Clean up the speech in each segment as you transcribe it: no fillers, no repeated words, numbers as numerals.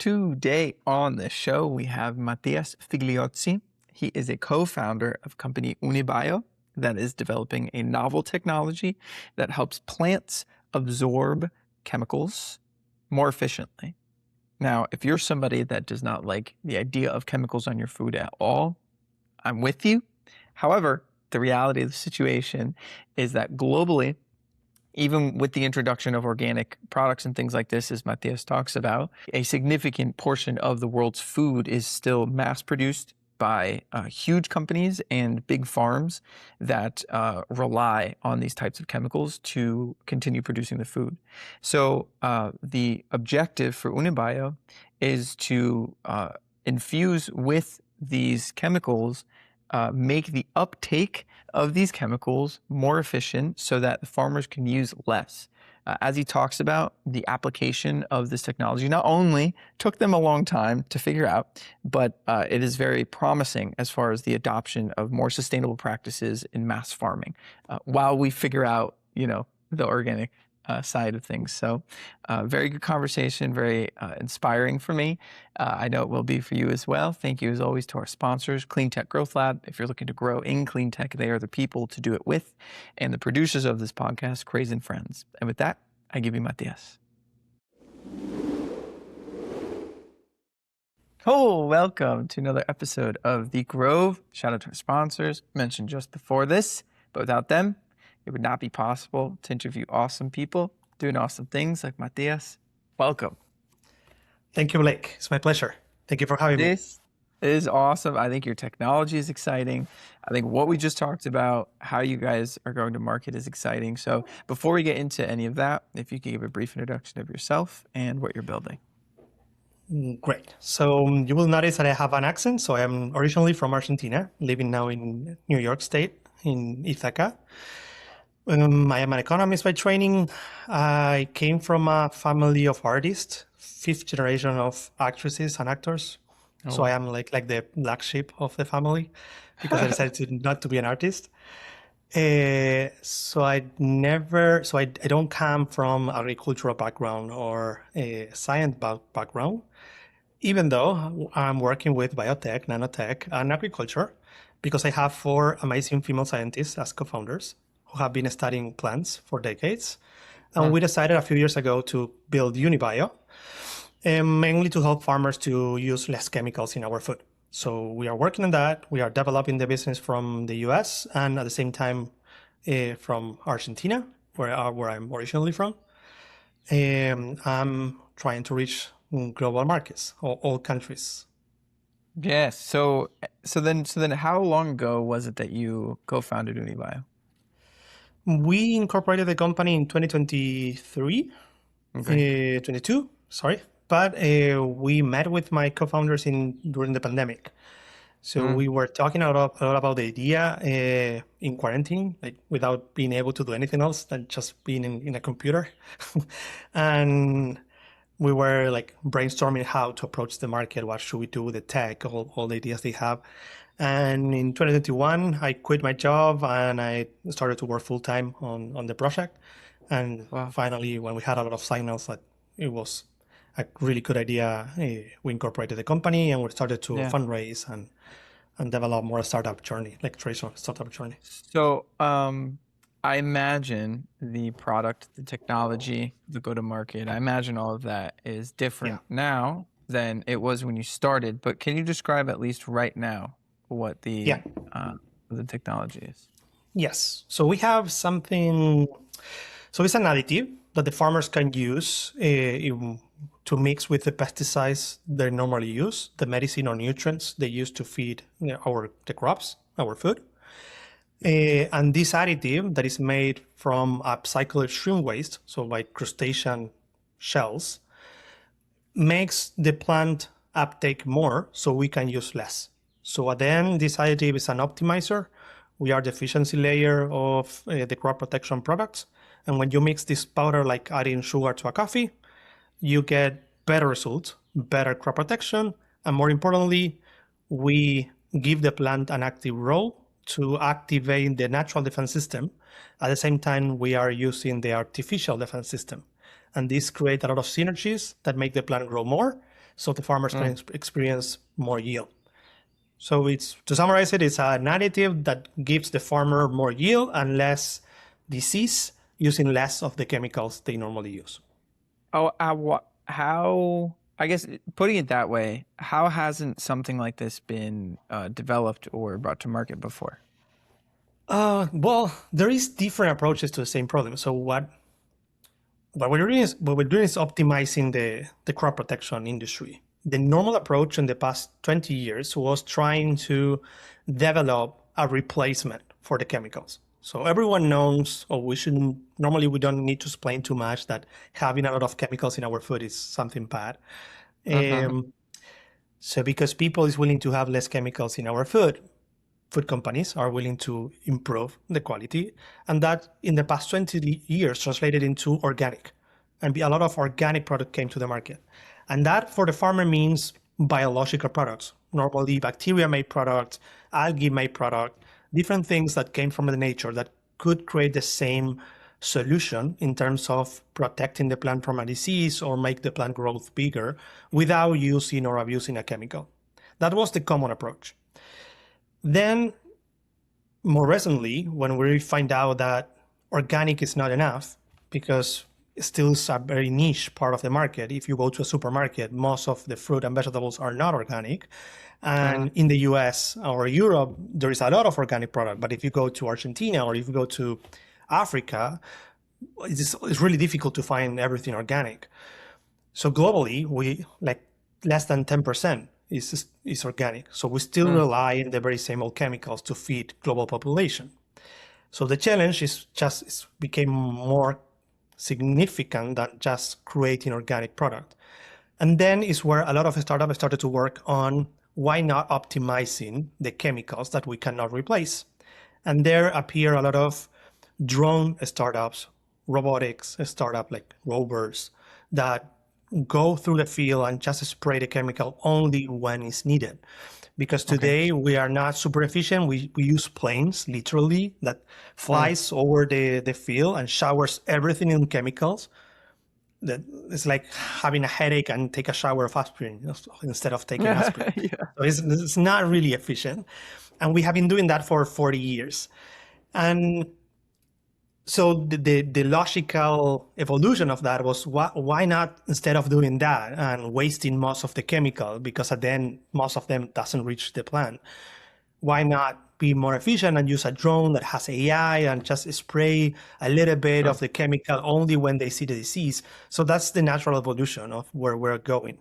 Today on the show, we have Matias Figliozzi. He is a co-founder of company UniBaio that is developing a novel technology that helps plants absorb chemicals more efficiently. Now, if you're somebody that does not like the idea of chemicals on your food at all, I'm with you. However, the reality of the situation is that globally, even with the introduction of organic products and things like this, as Matias talks about, a significant portion of the world's food is still mass-produced by huge companies and big farms that rely on these types of chemicals to continue producing the food. So the objective for UniBaio is to infuse with these chemicals, make the uptake of these chemicals more efficient so that the farmers can use less. As he talks about, the application of this technology not only took them a long time to figure out, but it is very promising as far as the adoption of more sustainable practices in mass farming while we figure out, the organic side of things. So very good conversation, very inspiring for me. I know it will be for you as well. Thank you as always to our sponsors, Clean Tech Growth Lab. If you're looking to grow in clean tech, they are the people to do it with. And the producers of this podcast, Crazy and Friends. And with that, I give you Matias. Oh, welcome to another episode of The Grove. Shout out to our sponsors, mentioned just before this, but without them, it would not be possible to interview awesome people doing awesome things like Matias. Welcome. Thank you, Blake. It's my pleasure. Thank you for having me. This is awesome. I think your technology is exciting. I think what we just talked about, how you guys are going to market is exciting. So before we get into any of that, if you could give a brief introduction of yourself and what you're building. Great. So you will notice that I have an accent. So I am originally from Argentina, living now in New York State, in Ithaca. I am an economist by training. I came from a family of artists, fifth generation of actresses and actors. Oh. So I am like the black sheep of the family because I decided not to be an artist. So I don't come from agricultural background or a science background, even though I'm working with biotech, nanotech, and agriculture, because I have 4 amazing female scientists as co-founders who have been studying plants for decades. And we decided a few years ago to build UniBaio, mainly to help farmers to use less chemicals in our food. So we are working on that. We are developing the business from the US and at the same time from Argentina, where I'm originally from. I'm trying to reach global markets, all countries. Yes. So then how long ago was it that you co-founded UniBaio? We incorporated the company in 2023, okay. 22, sorry. But we met with my co-founders during the pandemic. So we were talking a lot about the idea in quarantine, like without being able to do anything else than just being in a computer. And we were like brainstorming how to approach the market, what should we do with the tech, all the ideas they have. And in 2021, I quit my job and I started to work full-time on the project. And finally, when we had a lot of signals that it was a really good idea, we incorporated the company and we started to fundraise and develop more startup journey, like traditional startup journey. So I imagine the product, the technology, the go-to-market, I imagine all of that is different now than it was when you started. But can you describe at least right now what the technology is? Yes. So we have something, so it's an additive that the farmers can use to mix with the pesticides they normally use, the medicine or nutrients they use to feed the crops, our food. And this additive that is made from upcycled shrimp waste, so like crustacean shells, makes the plant uptake more so we can use less. So at the end, this additive is an optimizer. We are the efficiency layer of the crop protection products. And when you mix this powder, like adding sugar to a coffee, you get better results, better crop protection, and more importantly, we give the plant an active role to activate the natural defense system. At the same time, we are using the artificial defense system. And this creates a lot of synergies that make the plant grow more so the farmers can experience more yield. So it's, to summarize it, it's an additive that gives the farmer more yield and less disease using less of the chemicals they normally use. Oh, how, I guess putting it that way, how hasn't something like this been developed or brought to market before? Well, there is different approaches to the same problem. So what we're doing is optimizing the crop protection industry. The normal approach in the past 20 years was trying to develop a replacement for the chemicals. So everyone knows, or we don't need to explain too much, that having a lot of chemicals in our food is something bad. Mm-hmm. So because people is willing to have less chemicals in our food companies are willing to improve the quality. And that in the past 20 years translated into organic. And a lot of organic product came to the market. And that for the farmer means biological products, normally bacteria-made products, algae-made product, different things that came from the nature that could create the same solution in terms of protecting the plant from a disease or make the plant growth bigger without using or abusing a chemical. That was the common approach. Then, more recently, when we find out that organic is not enough, because it still is a very niche part of the market. If you go to a supermarket, most of the fruit and vegetables are not organic. And in the US or Europe, there is a lot of organic product. But if you go to Argentina or if you go to Africa, it's really difficult to find everything organic. So globally, we like less than 10% is organic. So we still rely on the very same old chemicals to feed global population. So the challenge became more significant than just creating organic product. And then is where a lot of startups started to work on why not optimizing the chemicals that we cannot replace. And there appear a lot of drone startups, robotics startup like rovers that go through the field and just spray the chemical only when it's needed. Because today we are not super efficient. We use planes, literally, that flies over the field and showers everything in chemicals. That it's like having a headache and take a shower of aspirin instead of taking aspirin. Yeah. So it's not really efficient. And we have been doing that for 40 years. And so the logical evolution of that was why not, instead of doing that and wasting most of the chemical, because then most of them doesn't reach the plant, why not be more efficient and use a drone that has AI and just spray a little bit of the chemical only when they see the disease? So that's the natural evolution of where we're going.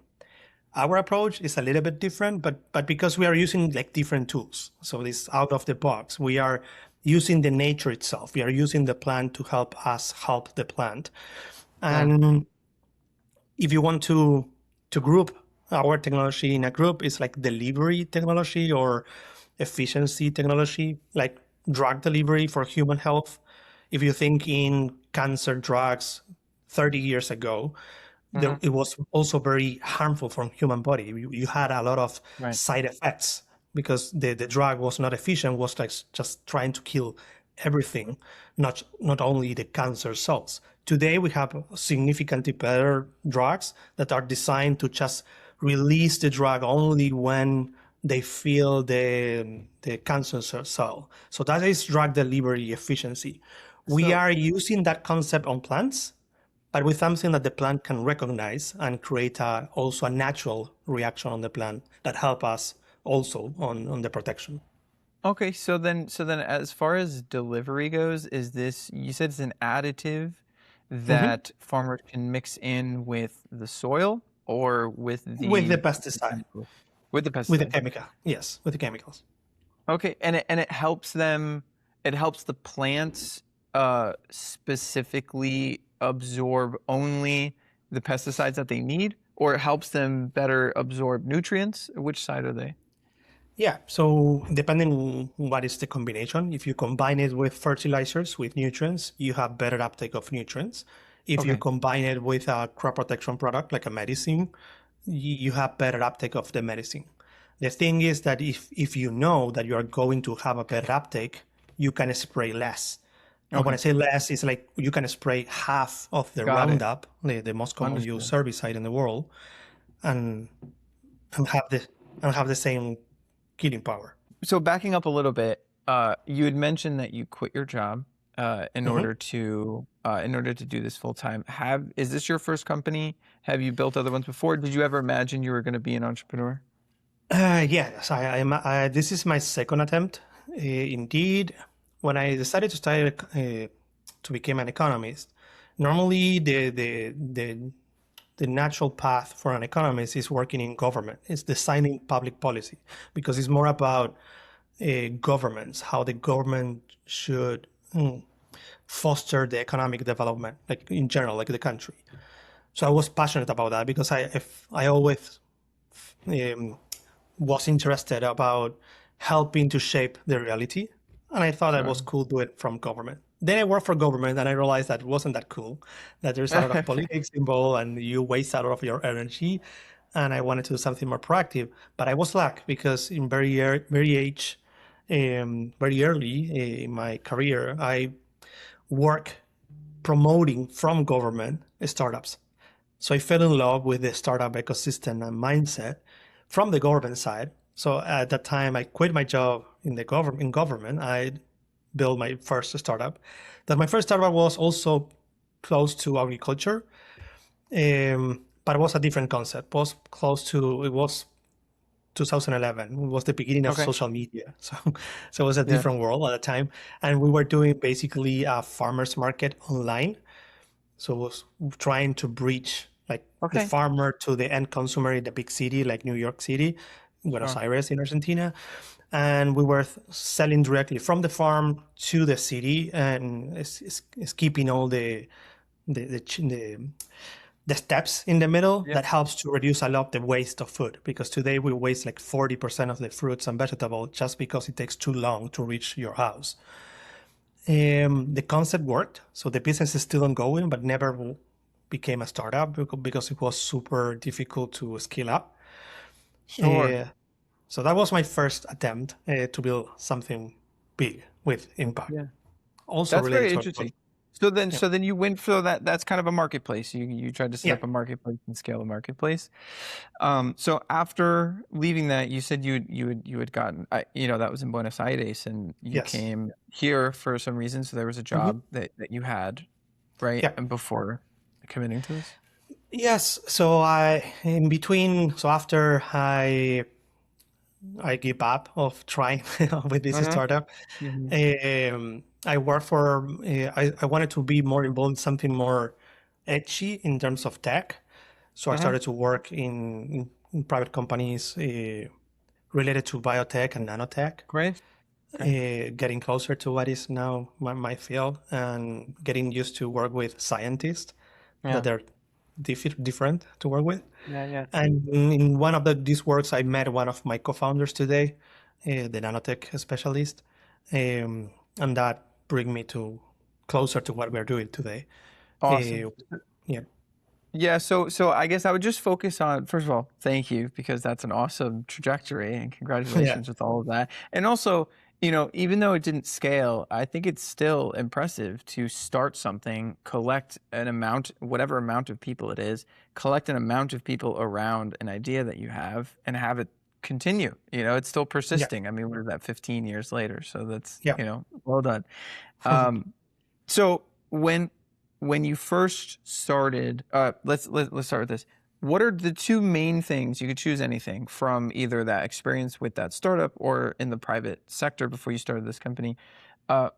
Our approach is a little bit different, but because we are using like different tools, so it's out of the box. We are using the nature itself. We are using the plant to help us help the plant. And if you want to group our technology in a group, it's like delivery technology or efficiency technology, like drug delivery for human health. If you think in cancer drugs 30 years ago, it was also very harmful for human body. You had a lot of side effects because the drug was not efficient, was like just trying to kill everything, not only the cancer cells. Today, we have significantly better drugs that are designed to just release the drug only when they feel the cancer cell. So that is drug delivery efficiency. We are using that concept on plants, but with something that the plant can recognize and create also a natural reaction on the plant that help us also on the protection. Okay, so then as far as delivery goes, is this, you said it's an additive that farmers can mix in with the soil or with the pesticide? With the pesticide. With the chemical, yes, with the chemicals. Okay, and it helps them, it helps the plants specifically absorb only the pesticides that they need, or it helps them better absorb nutrients? Which side are they? Yeah, so depending on what is the combination, if you combine it with fertilizers, with nutrients, you have better uptake of nutrients. If you combine it with a crop protection product like a medicine, you have better uptake of the medicine. The thing is that if you know that you are going to have a better uptake, you can spray less. And when I say less, it's like you can spray half of the Roundup, the most common used herbicide in the world, and and have the and have the same killing power. So backing up a little bit, you had mentioned that you quit your job Mhm. in order to do this full time. Is this your first company? Have you built other ones before? Did you ever imagine you were going to be an entrepreneur? Yes, this is my second attempt. Indeed, when I decided to start to become an economist, normally the natural path for an economist is working in government. It's designing public policy because it's more about governments, how the government should foster the economic development, like in general, like the country. So I was passionate about that because I always um, was interested about helping to shape the reality, and I thought it Sure. was cool do it from government. Then I worked for government, and I realized that it wasn't that cool. That there's a lot of politics involved, and you waste a lot of your energy. And I wanted to do something more proactive, but I was lucky because in very early in my career, I work promoting from government startups. So I fell in love with the startup ecosystem and mindset from the government side. So at that time, I quit my job in the government. I built my first startup. That my first startup was also close to agriculture, but it was a different concept. It was 2011. It was the beginning of Okay. social media. So it was a Yeah. different world at the time. And we were doing basically a farmer's market online. So it was trying to bridge like the Okay. farmer to the end consumer in the big city like New York City, Buenos Sure. Aires in Argentina. And we were selling directly from the farm to the city, and it's keeping all the steps in the middle Yeah. that helps to reduce a lot the waste of food, because today we waste like 40% of the fruits and vegetables just because it takes too long to reach your house. The concept worked, so the business is still ongoing, but never became a startup because it was super difficult to scale up. Sure. Uh, so that was my first attempt to build something big with impact, Yeah. also That's related very to interesting. agriculture. So then you went for that's kind of a marketplace. You tried to set Yeah. up a marketplace and scale a marketplace. So after leaving that, you said you had gotten that was in Buenos Aires and you Yes. came here for some reason. So there was a Hmm. job that you had, right? Yeah. And before committing to this. Yes. So after I give up of trying with this Uh-huh. startup, Hmm. I work for. I wanted to be more involved in something more edgy in terms of tech, so I Uh-huh. started to work in private companies related to biotech and nanotech, Great. Okay. getting closer to what is now my field, and getting used to work with scientists that Yeah. are different to work with. Yeah. Yeah. And in one of these works, I met one of my co-founders today, the nanotech specialist, and that bring me to closer to what we're doing today. Awesome. Uh, yeah, Yeah, so I guess I would just focus on, first of all, thank you, because that's an awesome trajectory and yeah, congratulations with all of that. And also, even though it didn't scale, I think it's still impressive to start something, collect an amount, whatever amount of people it is, collect an amount of people around an idea that you have and have it continue. It's still yeah, persisting. I mean, what is that, 15 years later? So that's, yeah. well done. Um, so when you first started, let's start with this. What are the two main things, you could choose anything from either that experience with that startup or in the private sector before you started this company?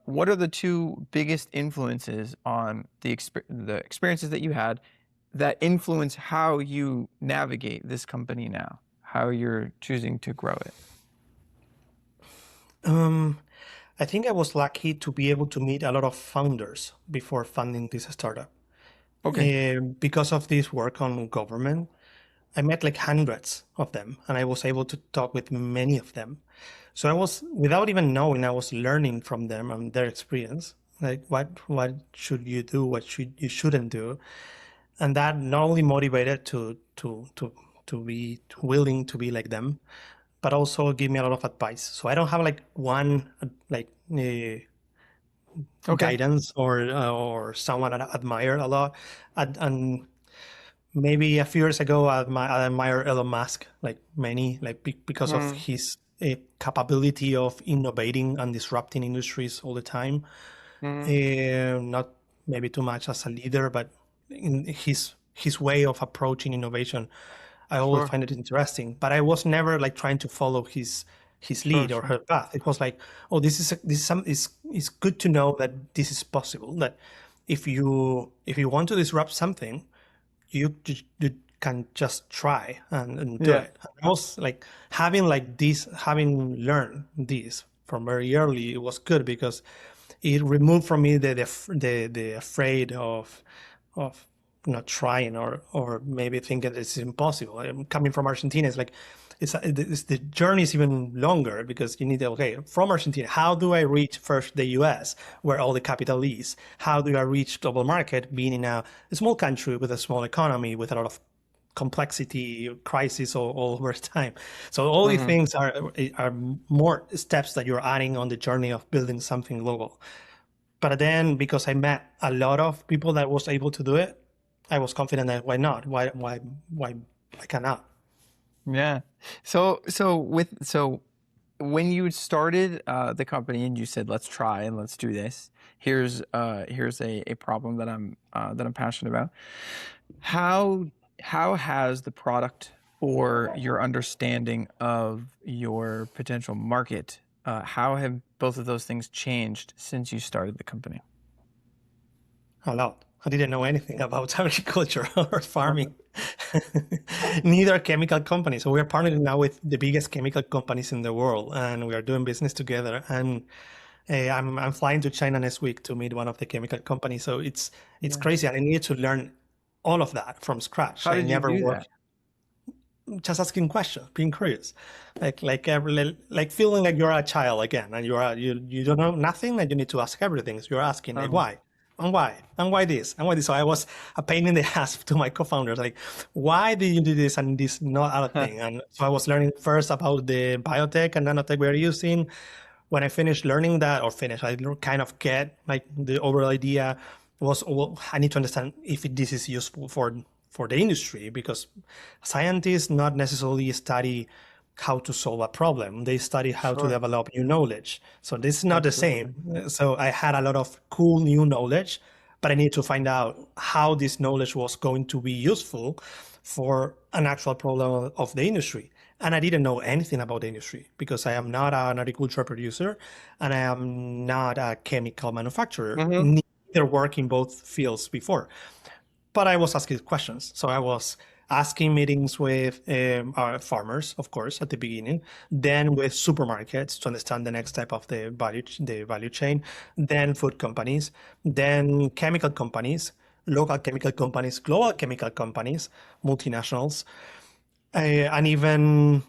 What are the two biggest influences on the experiences that you had that influence how you navigate this company now, how you're choosing to grow it? Um, I think I was lucky to be able to meet a lot of founders before funding this startup. Okay. Because of this work on government, I met like hundreds of them, and I was able to talk with many of them. So I was, without even knowing, I was learning from them and their experience. Like what should you do, what you shouldn't do, and that not only motivated to be willing to be like them, but also give me a lot of advice. So I don't have like one like Okay. guidance or someone I admire a lot, and maybe a few years ago, I admire Elon Musk, like many, because of Mm, his capability of innovating and disrupting industries all the time. mm, Not maybe too much as a leader, but in his way of approaching innovation, I always sure, find it interesting. But I was never like trying to follow his sure, lead or sure. her path. It was like, oh, this is some is good to know that this is possible. That if you want to disrupt something, you can just try and do Yeah, it. I was like having learned this from very early. It was good because it removed from me the afraid of not trying or maybe thinking it's impossible. I'm coming from Argentina. It's like the journey is even longer because you need to, okay, from Argentina, how do I reach first the US where all the capital is? How do I reach global market being in a small country with a small economy with a lot of complexity, crisis all over time? So all these hmm, things are more steps that you're adding on the journey of building something global. But then, because I met a lot of people that was able to do it, I was confident that why not? Why I cannot? yeah. So when you started the company and you said, "Let's try and let's do this," here's a problem that I'm passionate about. How how has the product or your understanding of your potential market, how have both of those things changed since you started the company? A lot. I didn't know anything about agriculture or Uh-huh. farming. Neither chemical companies. So we are partnering now with the biggest chemical companies in the world, and we are doing business together. And I'm flying to China next week to meet one of the chemical companies. So it's Yeah. crazy, and I needed to learn all of that from scratch. How I did you never do worked that? just asking questions, being curious, like feeling like you're a child again, and you don't know nothing, and you need to ask everything. So you're asking like Uh-huh. why, and why this, and why this. So I was a pain in the ass to my co-founders, like why did you do this and this not other thing? And so I was learning first about the biotech and nanotech we are using. When I finished learning that, or finished, I kind of get like the overall idea was, well, I need to understand if this is useful for the industry, because scientists not necessarily study how to solve a problem. They study how to Sure. develop new knowledge. So this is not the Absolutely. same. So I had a lot of cool new knowledge, but I need to find out how this knowledge was going to be useful for an actual problem of the industry. And I didn't know anything about the industry because I am not an agricultural producer and I am not a chemical manufacturer, Hmm. neither work in both fields before. But I was asking questions. So I was asking meetings with our farmers, of course, at the beginning, then with supermarkets to understand the next step of the value chain, then food companies, then chemical companies, local chemical companies, global chemical companies, multinationals, and even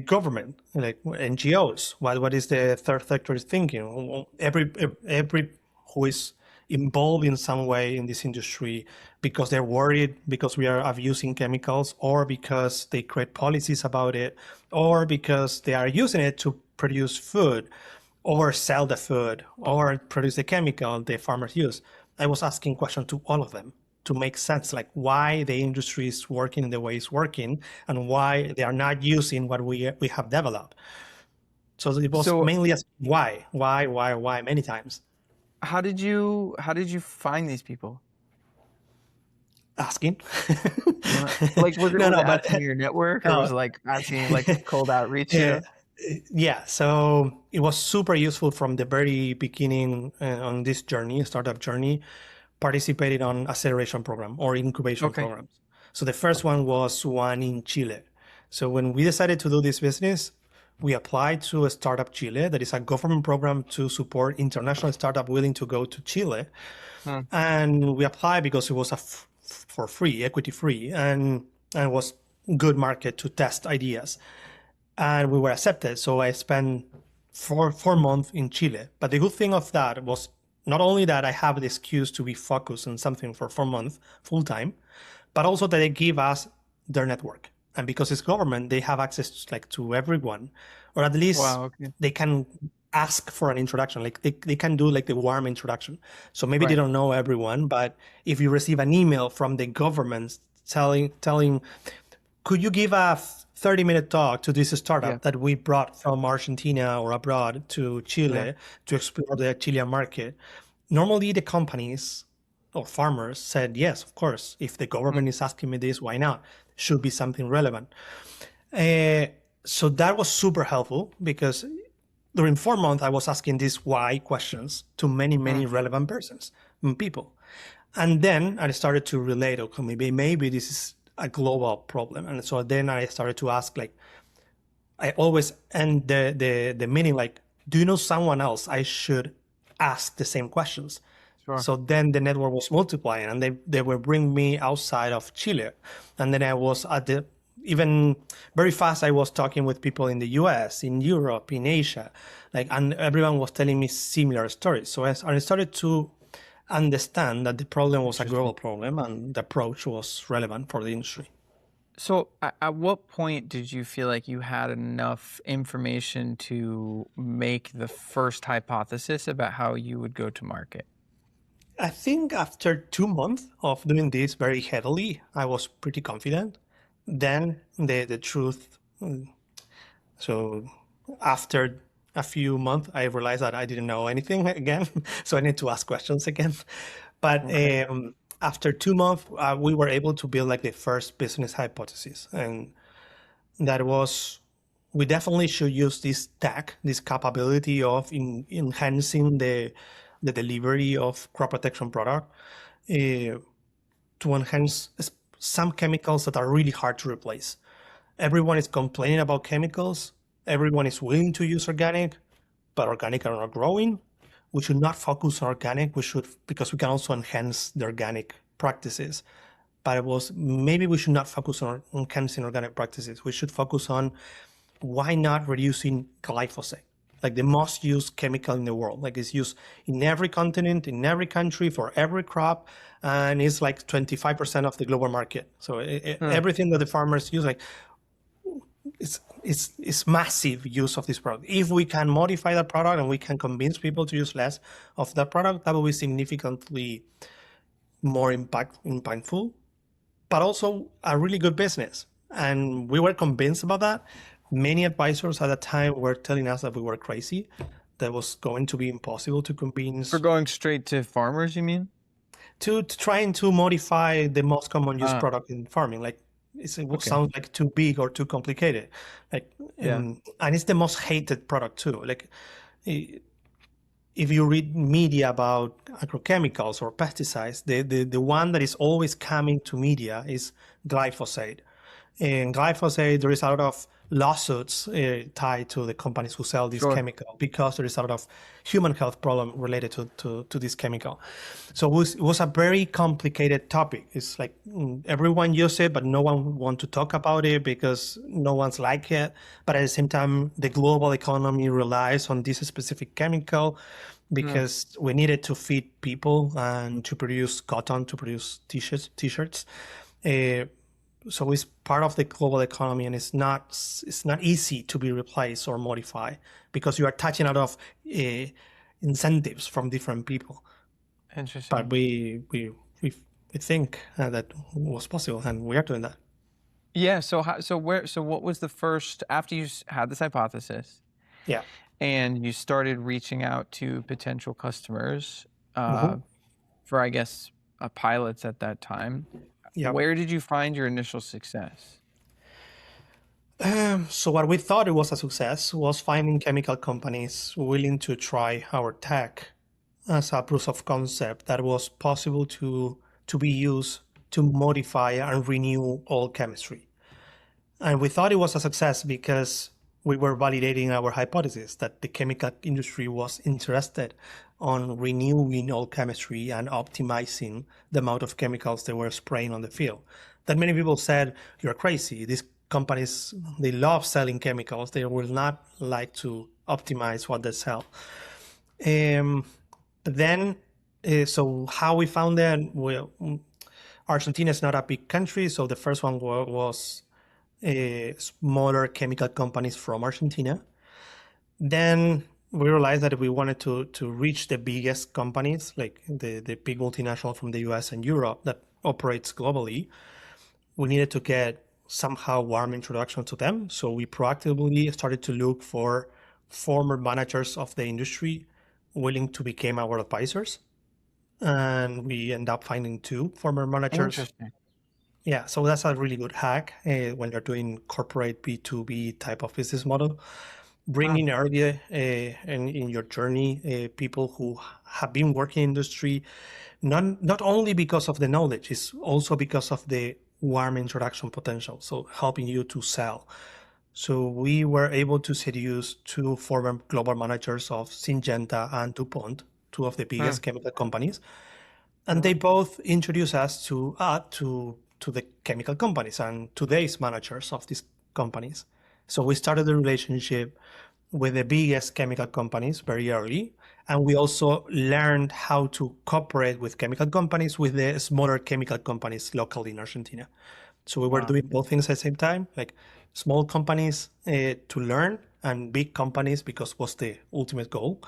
government, like NGOs. What is the third sector is thinking? Every who is involved in some way in this industry because they're worried because we are abusing chemicals, or because they create policies about it, or because they are using it to produce food, or sell the food, or produce the chemical the farmers use. I was asking questions to all of them to make sense, like why the industry is working in the way it's working and why they are not using what we have developed. So it was So mainly as why many times how did you find these people? asking. Like, was it No, was it no, but asking your network or no. was it like asking like cold outreach, you Yeah, know? yeah. So it was super useful from the very beginning on this journey, startup journey, participated on acceleration program or incubation Okay. programs. So the first one was one in Chile. So when we decided to do this business, we applied to a startup Chile, that is a government program to support international startup willing to go to Chile. Hmm. And we applied because it was for free, equity free, and was good market to test ideas, and we were accepted. So I spent four months in Chile. But the good thing of that was not only that I have the excuse to be focused on something for 4 months full time, but also that they give us their network. And because it's government, they have access like to everyone, or at least Wow, okay. they can ask for an introduction. Like they can do like the warm introduction. So maybe they Right. don't know everyone, but if you receive an email from the government telling, could you give a 30-minute talk to this Yeah. startup that we brought from Argentina or abroad to Yeah. Chile to explore the Chilean market? Normally, the companies or farmers said, yes, of course. If the government is asking me this, why not? Should be something relevant. Uh, so that was super helpful because during 4 months, I was asking these why questions to many, many relevant persons, people. And then I started to relate, okay, maybe this is a global problem. And so then I started to ask, like, I always end the meeting like, do you know someone else I should ask the same questions? Sure. So then the network was multiplying, and they were bring me outside of Chile. And then I was at the even very fast. I was talking with people in the US, in Europe, in Asia, like, and everyone was telling me similar stories. So I started to understand that the problem was a Interesting. global problem and the approach was relevant for the industry. So at what point did you feel like you had enough information to make the first hypothesis about how you would go to market? I think after 2 months of doing this very heavily, I was pretty confident. Then the truth. So after a few months, I realized that I didn't know anything again. So I need to ask questions again. But Okay. after 2 months, we were able to build like the first business hypothesis, and that was we definitely should use this tech, this capability of enhancing the delivery of crop protection product uh, to enhance some chemicals that are really hard to replace. Everyone is complaining about chemicals. Everyone is willing to use organic, but organic are not growing. We should not focus on organic. We should, because we can also enhance the organic practices. But it was maybe we should not focus on enhancing organic practices. We should focus on why not reducing glyphosate, like the most used chemical in the world. Like it's used in every continent, in every country, for every crop, and it's like 25% of the global market. So everything that the farmers use, like it's massive use of this product. If we can modify that product and we can convince people to use less of that product, that will be significantly more impactful, but also a really good business. And we were convinced about that. Many advisors at the time were telling us that we were crazy, that was going to be impossible to For convince going straight to farmers, you mean? to trying to modify the most common use Ah, product in farming. Like it okay. sounds like too big or too complicated. Like Yeah. and it's the most hated product too. Like if you read media about agrochemicals or pesticides, the one that is always coming to media is glyphosate. In glyphosate, there is a lot of lawsuits tied to the companies who sell this Sure. chemical because there is a lot of human health problem related to this chemical. So it was a very complicated topic. It's like everyone uses it, but no one want to talk about it because no one's like it. But at the same time, the global economy relies on this specific chemical Mm. because we needed to feed people and to produce cotton, to produce t-shirts. Uh, so it's part of the global economy, and it's not easy to be replaced or modified because you are touching a lot of incentives from different people. But Interesting. we think that was possible, and we are doing that. Yeah. So what was the first, after you had this hypothesis Yeah. and you started reaching out to potential customers, Hmm. for, I guess, pilots at that time, Yeah. where did you find your initial success? So what we thought it was a success was finding chemical companies willing to try our tech as a proof of concept that was possible to be used to modify and renew all chemistry. And we thought it was a success because we were validating our hypothesis that the chemical industry was interested on renewing all chemistry and optimizing the amount of chemicals they were spraying on the field. That many people said, you're crazy. These companies, they love selling chemicals. They will not like to optimize what they sell. Um, but then, so how we found that? Well, Argentina is not a big country, so the first one was smaller chemical companies from Argentina. Then we realized that if we wanted to reach the biggest companies, like the big multinational from the US and Europe that operates globally, we needed to get somehow warm introduction to them. So we proactively started to look for former managers of the industry willing to become our advisors. And we end up finding two former managers. Interesting. Yeah, so that's a really good hack when you're doing corporate B2B type of business model. Huh. Bringing earlier in your journey people who have been working in industry, not only because of the knowledge, it's also because of the warm introduction potential, so helping you to sell. So we were able to seduce two former global managers of Syngenta and DuPont, two of the Hmm. biggest chemical companies, and they both introduced us to the chemical companies and today's managers of these companies. So we started the relationship with the biggest chemical companies very early, and we also learned how to cooperate with chemical companies with the smaller chemical companies locally in Argentina. So we were Wow. doing both things at the same time, like small companies to learn and big companies because was the ultimate goal.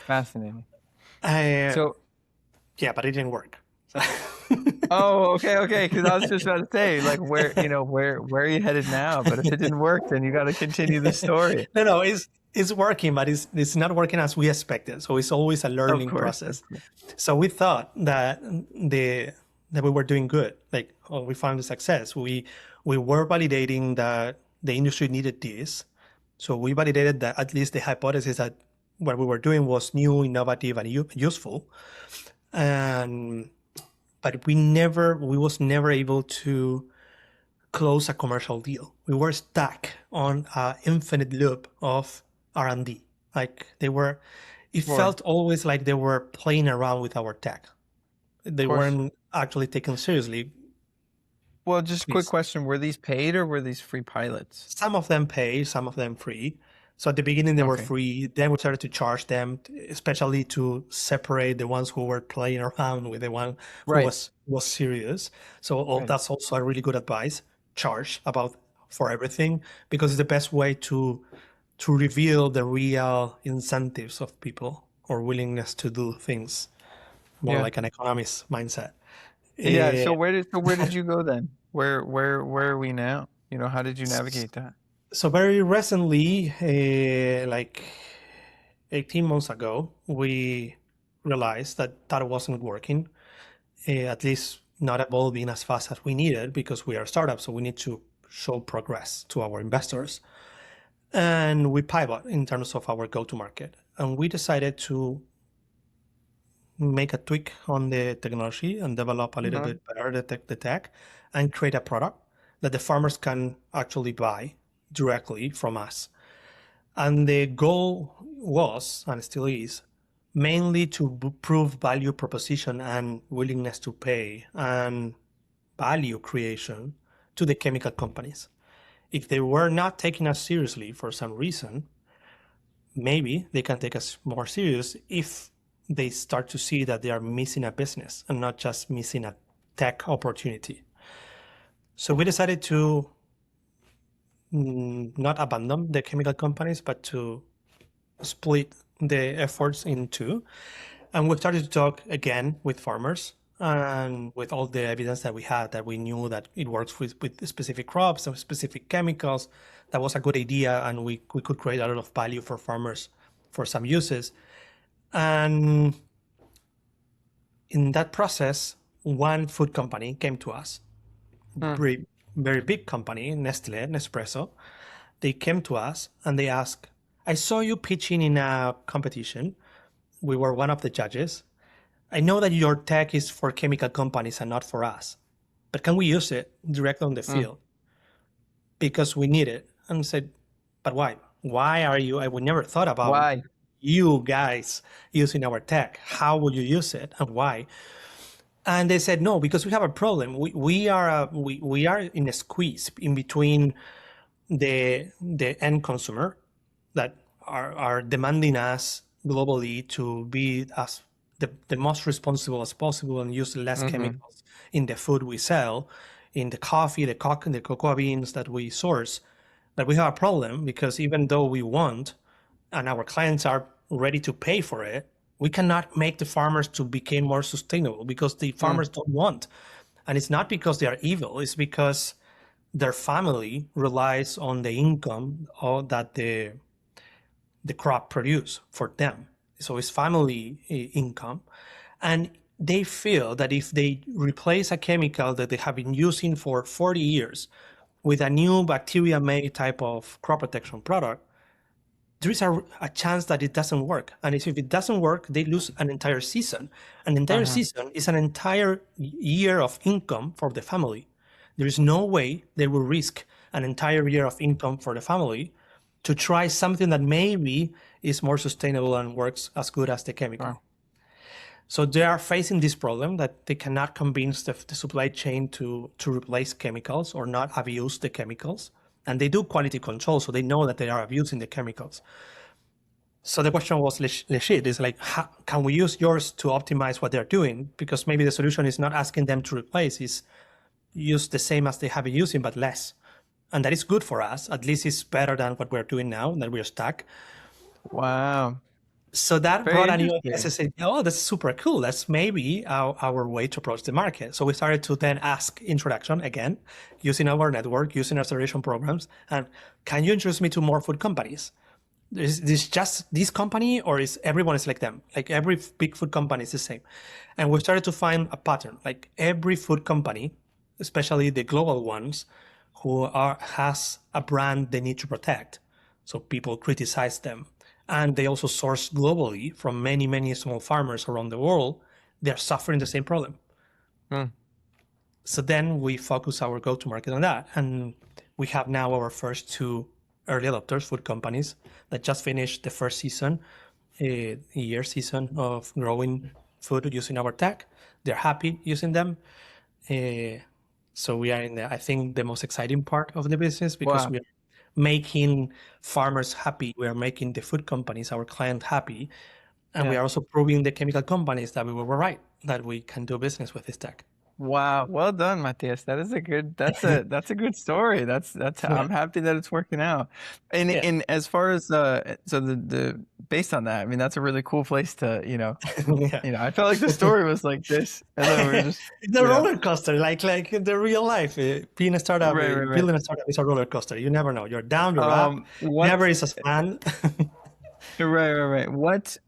Fascinating. Uh, So, yeah, but it didn't work. So oh, okay. Because I was just about to say, like, where are you headed now? But if it didn't work, then you got to continue the story. no, it's working, but it's not working as we expected. So it's always a Of learning course, of process. course. So we thought that that we were doing good. Like, oh, we found the success. We were validating that the industry needed this. So we validated that at least the hypothesis that what we were doing was new, innovative, and useful. And but we was never able to close a commercial deal. We were stuck on an infinite loop of R&D. Like it Sure. felt always like they were playing around with our tech. Of They course. weren't actually taken seriously. Well, just a quick Please. question. Were these paid or were these free pilots? Some of them pay, some of them free. So at the beginning they were Okay. free. Then we started to charge them, especially to separate the ones who were playing around with the one who Right. was serious. So Right. that's also a really good advice. Charge about for everything because it's the best way to reveal the real incentives of people or willingness to do things, more Yeah. like an economist mindset. Yeah. Eh, So where did you go then? Where are we now? How did you navigate that? so very recently, like 18 months ago, we realized that that wasn't working, at least not evolving as fast as we needed because we are a startup. So we need to show progress to our investors. And we pivot in terms of our go to market. And we decided to make a tweak on the technology and develop a little Mhm. bit better the tech and create a product that the farmers can actually buy directly from us. And the goal was, and still is, mainly to prove value proposition and willingness to pay and value creation to the chemical companies. If they were not taking us seriously for some reason, maybe they can take us more serious if they start to see that they are missing a business and not just missing a tech opportunity. So we decided to not abandon the chemical companies, but to split the efforts in two. And we started to talk again with farmers and with all the evidence that we had that we knew that it works with specific crops and specific chemicals. That was a good idea and we could create a lot of value for farmers for some uses. And in that process, one food company came to us, Hmm. very, very big company, Nestle, Nespresso. They came to us and they asked, I saw you pitching in a competition. We were one of the judges. I know that your tech is for chemical companies and not for us, but can we use it directly on the Hmm. field? Because we need it. And I said, but why? Why are you? I would never thought about Why? you guys using our tech. How would you use it and why? And they said, no, because we have a problem. We are in a squeeze in between the end consumer that are demanding us globally to be as the most responsible as possible and use less Hmm. chemicals in the food we sell, in the coffee, the cocoa beans that we source. But we have a problem because even though we want and our clients are ready to pay for it, we cannot make the farmers to become more sustainable because the Hmm. farmers don't want. And it's not because they are evil, it's because their family relies on the income that the crop produce for them. So it's family income. And they feel that if they replace a chemical that they have been using for 40 years with a new bacteria-made type of crop protection product, there is a chance that it doesn't work. And if it doesn't work, they lose an entire season. An entire season is an entire year of income for the family. There is no way they will risk an entire year of income for the family to try something that maybe is more sustainable and works as good as the chemical. Wow. So they are facing this problem that they cannot convince the supply chain to replace chemicals or not abuse the chemicals. And they do quality control, so they know that they are abusing the chemicals. So the question was legit. It's like, how can we use yours to optimize what they're doing? Because maybe the solution is not asking them to replace, is use the same as they have been using, but less. And that is good for us. At least it's better than what we're doing now, that we're stuck. Wow. So that Very brought a new interesting. idea. Oh, that's super cool. That's maybe our way to approach the market. So we started to then ask introduction again, using our network, using our acceleration programs. And can you introduce me to more food companies? Is this just this company, or is everyone is like them? Like every big food company is the same. And we started to find a pattern. Like every food company, especially the global ones, who has a brand they need to protect. So people criticize them. And they also source globally from many, many small farmers around the world. They're suffering the same problem. So then we focus our go-to-market on that. And we have now our first two early adopters, food companies, that just finished the first season, year season of growing food using our tech. They're happy using them. So we are in I think, the most exciting part of the business, because Wow. we are making farmers happy. We are making the food companies, our client, happy. And we Yeah. are also proving the chemical companies that we were right, that we can do business with this tech. Wow. Well done, Matias. That is a good that's a good story. That's Yeah. I'm happy that it's working out. And Yeah. as far as so the based on that, I mean that's a really cool place to, Yeah. I felt like the story was like this and then we're just, It's a roller coaster, like in the real life. Being a startup, right, right, right. building a startup is a roller coaster. You never know. You're down, you're up. Never What is as fun. right, right, right.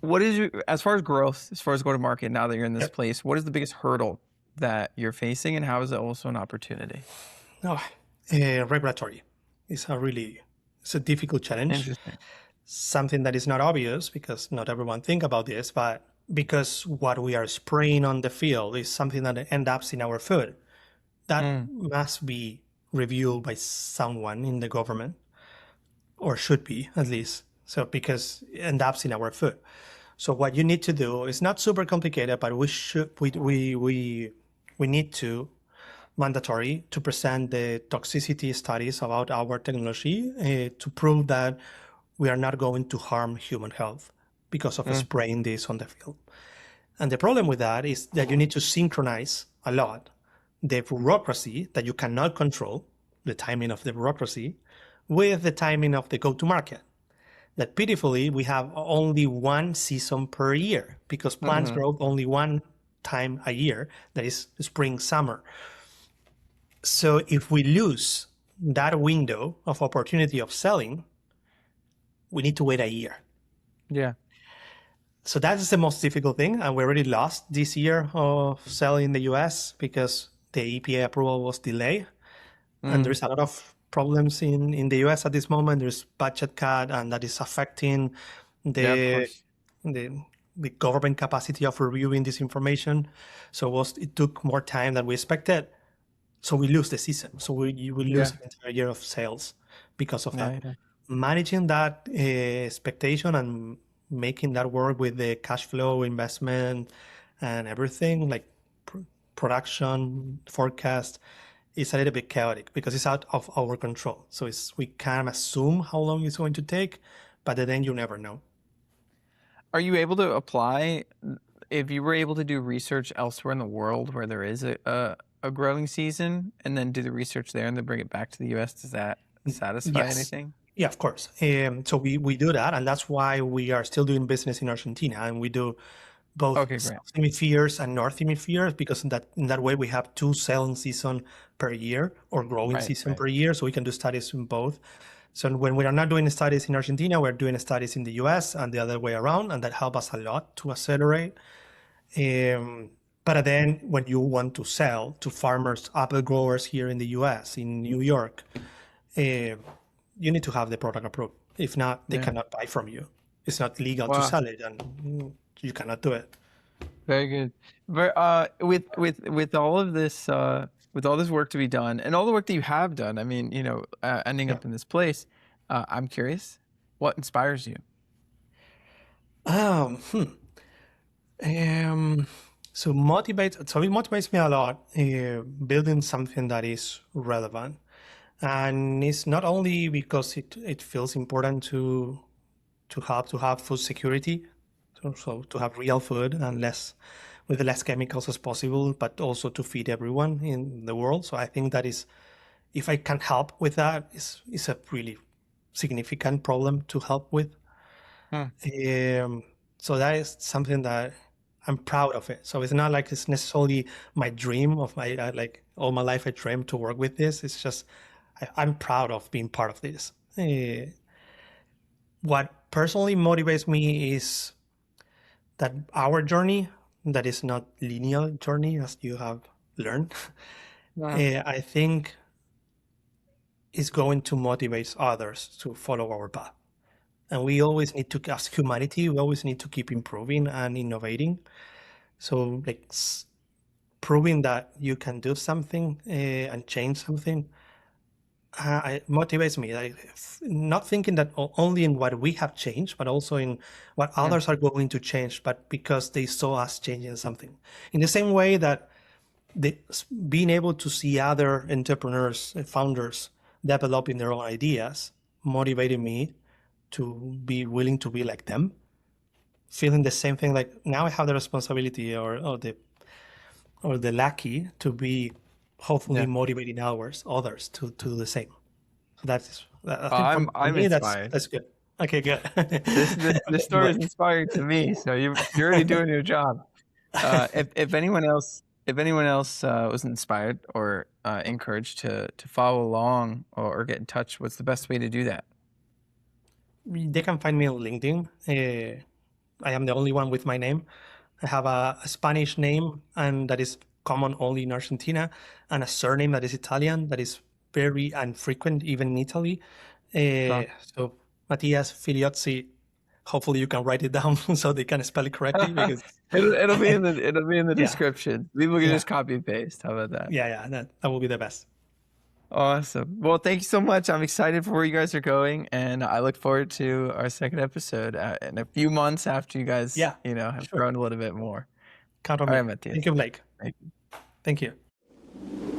What is your, as far as growth, as far as go to market now that you're in this Yep. place, what is the biggest hurdle that you're facing and how is it also an opportunity? No, regulatory is it's a difficult challenge. Interesting. Something that is not obvious because not everyone think about this, but because what we are spraying on the field is something that ends up in our food, that must be reviewed by someone in the government, or should be at least. So because it ends up in our food. So what you need to do is not super complicated, but we need to mandatory to present the toxicity studies about our technology to prove that we are not going to harm human health because of spraying this on the field. And the problem with that is that you need to synchronize a lot the bureaucracy that you cannot control, the timing of the bureaucracy, with the timing of the go-to-market. That pitifully, we have only one season per year because plants grow only one time a year, that is spring, summer. So if we lose that window of opportunity of selling, we need to wait a year. Yeah. So that is the most difficult thing. And we already lost this year of selling in the US because the EPA approval was delayed. And there's a lot of problems in the US at this moment. There's budget cut, and that is affecting Yeah, of the course. the government capacity of reviewing this information. So it took more time than we expected. So we lose the season. So we will lose an entire year of sales because of that. Yeah. Managing that expectation and making that work with the cash flow, investment, and everything, like production, forecast, is a little bit chaotic because it's out of our control. So we can't assume how long it's going to take, but then you never know. Are you able to apply, if you were able to do research elsewhere in the world where there is a growing season and then do the research there and then bring it back to the US, does that satisfy Yes. anything? Yeah, of course. So we do that, and that's why we are still doing business in Argentina, and we do both Okay, great. South hemispheres and North hemispheres, because in that way we have 2 selling season per year or growing Right, season right. per year, so we can do studies in both. So when we are not doing studies in Argentina, we're doing studies in the US and the other way around, and that helps us a lot to accelerate. But then when you want to sell to farmers, apple growers here in the US, in New York, you need to have the product approved. If not, they Yeah. cannot buy from you. It's not legal to Wow. sell it, and you cannot do it. Very good. But with all of this with all this work to be done and all the work that you have done, I mean, ending Yeah. up in this place, I'm curious, what inspires you? Um, hmm. So it motivates me a lot, building something that is relevant. And it's not only because it feels important to have food security, so to have real food and less with less chemicals as possible, but also to feed everyone in the world. So I think that is, if I can help with that, is a really significant problem to help with. Hmm. So that is something that I'm proud of it. So it's not like it's necessarily my dream of my like all my life I dreamed to work with this. It's just I'm proud of being part of this. What personally motivates me is that our journey, that is not linear journey as you have learned, Yeah. I think is going to motivate others to follow our path. And we always need to, as humanity, we always need to keep improving and innovating. So like proving that you can do something and change something it motivates me. Like not thinking that only in what we have changed, but also in what Yeah. others are going to change, but because they saw us changing something. In the same way that being able to see other entrepreneurs, founders developing their own ideas, motivated me to be willing to be like them. Feeling the same thing, like now I have the responsibility or the lucky to be hopefully Yeah. motivating others to do the same. So I think I'm for I'm me inspired. that's good. Okay, good. This Okay, story is good. inspiring to me, so you're already doing your job. If anyone else was inspired or encouraged to follow along or get in touch, what's the best way to do that? They can find me on LinkedIn. I am the only one with my name. I have a Spanish name, and that is common only in Argentina, and a surname that is Italian, that is very infrequent even in Italy. Sure. So Matias Figliozzi. Hopefully, you can write it down so they can spell it correctly because It'll be in the yeah, description. People can yeah, just copy and paste. How about that? yeah. That will be the best. Awesome. Well, thank you so much. I'm excited for where you guys are going, and I look forward to our second episode in a few months after you guys, Yeah, have sure. grown a little bit more. Count on All right, me. Matthias. Thank you, Blake. Thank Thank you.